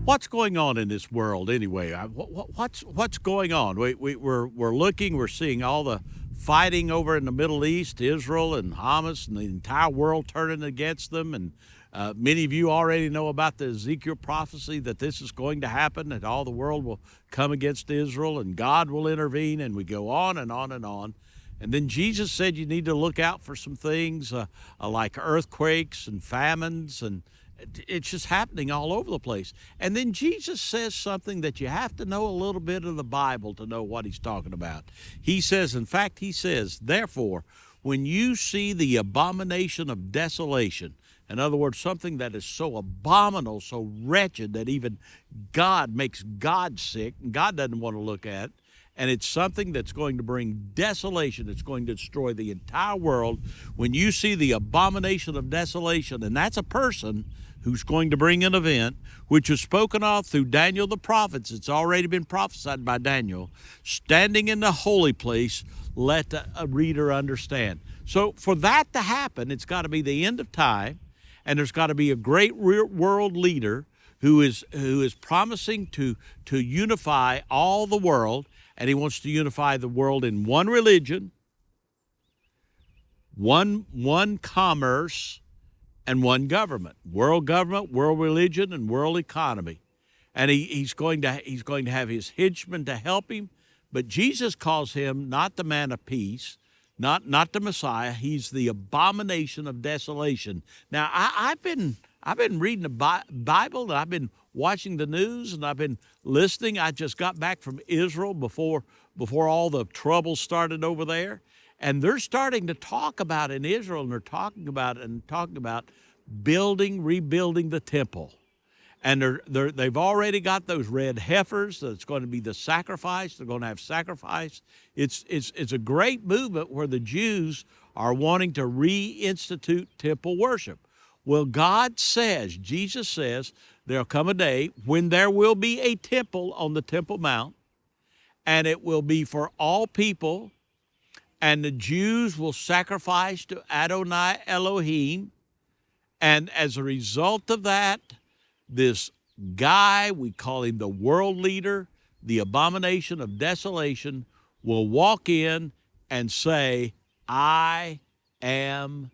what's going on in this world anyway? What's going on? We're looking, we're seeing all the fighting over in the Middle East, Israel and Hamas, and the entire world turning against them. And many of you already know about the Ezekiel prophecy that this is going to happen, that all the world will come against Israel and God will intervene, and we go on and on and on. And then Jesus said you need to look out for some things like earthquakes and famines, and it's just happening all over the place. And then Jesus says something that you have to know a little bit of the Bible to know what he's talking about. He says, in fact, he says, therefore, when you see the abomination of desolation, in other words, something that is so abominable, so wretched that even God makes God sick, and God doesn't want to look at it, and it's something that's going to bring desolation. It's going to destroy the entire world. When you see the abomination of desolation, and that's a person who's going to bring an event, which was spoken of through Daniel the prophets. It's already been prophesied by Daniel. Standing in the holy place, let a reader understand. So for that to happen, it's got to be the end of time, and there's got to be a great world leader who is promising to unify all the world. And he wants to unify the world in one religion, one commerce, and one government. World religion, and world economy. And he's going to have his henchmen to help him. But Jesus calls him not the man of peace, not the Messiah. He's the abomination of desolation. Now I've been reading the Bible, and I've been watching the news, and I've been listening. I just got back from Israel before all the trouble started over there, and they're starting to talk about in Israel, and they're talking about rebuilding the temple, and they've already got those red heifers. That's going to be the sacrifice. They're going to have sacrifice. It's a great movement where the Jews are wanting to reinstitute temple worship. Well, Jesus says, there'll come a day when there will be a temple on the Temple Mount, and it will be for all people, and the Jews will sacrifice to Adonai Elohim, and as a result of that, this guy, we call him the world leader, the abomination of desolation, will walk in and say, I am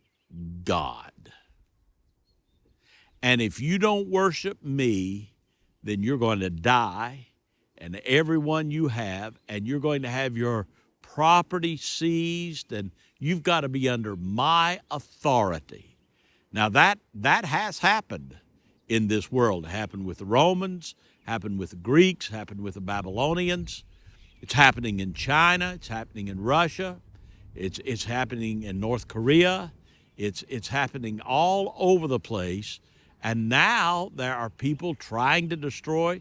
God. And if you don't worship me, then you're going to die, and everyone you have, and you're going to have your property seized, and you've got to be under my authority. Now that has happened in this world. It happened with the Romans, happened with the Greeks, happened with the Babylonians. It's happening in China. It's happening in Russia. It's happening in North Korea. It's happening all over the place. And now there are people trying to destroy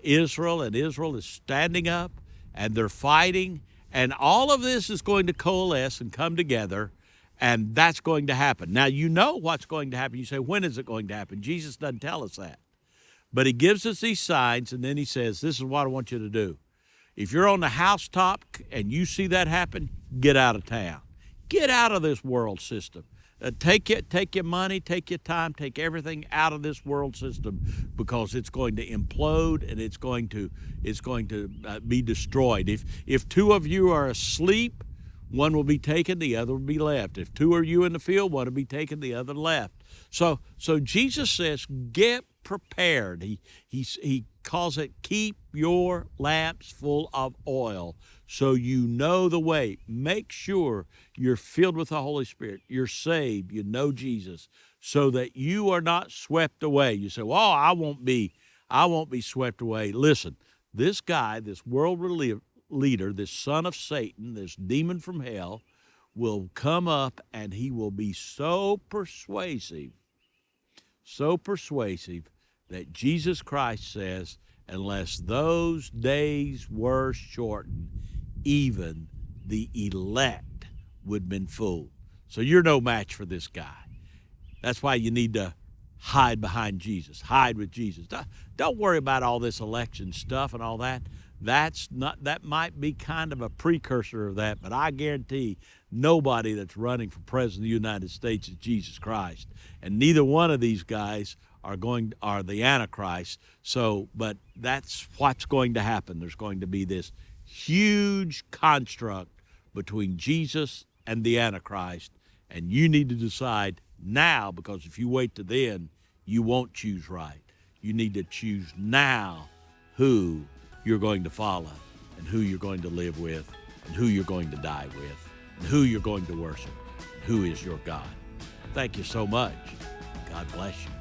Israel, and Israel is standing up, and they're fighting. And all of this is going to coalesce and come together, and that's going to happen. Now, you know what's going to happen. You say, when is it going to happen? Jesus doesn't tell us that. But he gives us these signs, and then he says, this is what I want you to do. If you're on the housetop and you see that happen, get out of town. Get out of this world system. Take your money, take your time, take everything out of this world system, because it's going to implode, and it's going to be destroyed. If two of you are asleep, one will be taken, the other will be left. If two are you in the field, one will be taken, the other left. So Jesus says, get prepared. He calls it, keep your lamps full of oil, so you know the way. Make sure you're filled with the Holy Spirit. You're saved. You know Jesus, so that you are not swept away. You say, well, I won't be swept away. Listen, this guy, this world leader, this son of Satan, this demon from hell, will come up, and he will be so persuasive that Jesus Christ says, unless those days were shortened, even the elect would have been fooled. So you're no match for this guy. That's why you need to hide behind Jesus. Hide with Jesus. Don't worry about all this election stuff and all that. That might be kind of a precursor of that, but I guarantee nobody that's running for president of the United States is Jesus Christ, and neither one of these guys are the Antichrist. So, but that's what's going to happen. There's going to be this huge construct between Jesus and the Antichrist, and you need to decide now, because if you wait to then, you won't choose right. You need to choose now who you're going to follow and who you're going to live with and who you're going to die with and who you're going to worship and who is your God. Thank you so much. God bless you.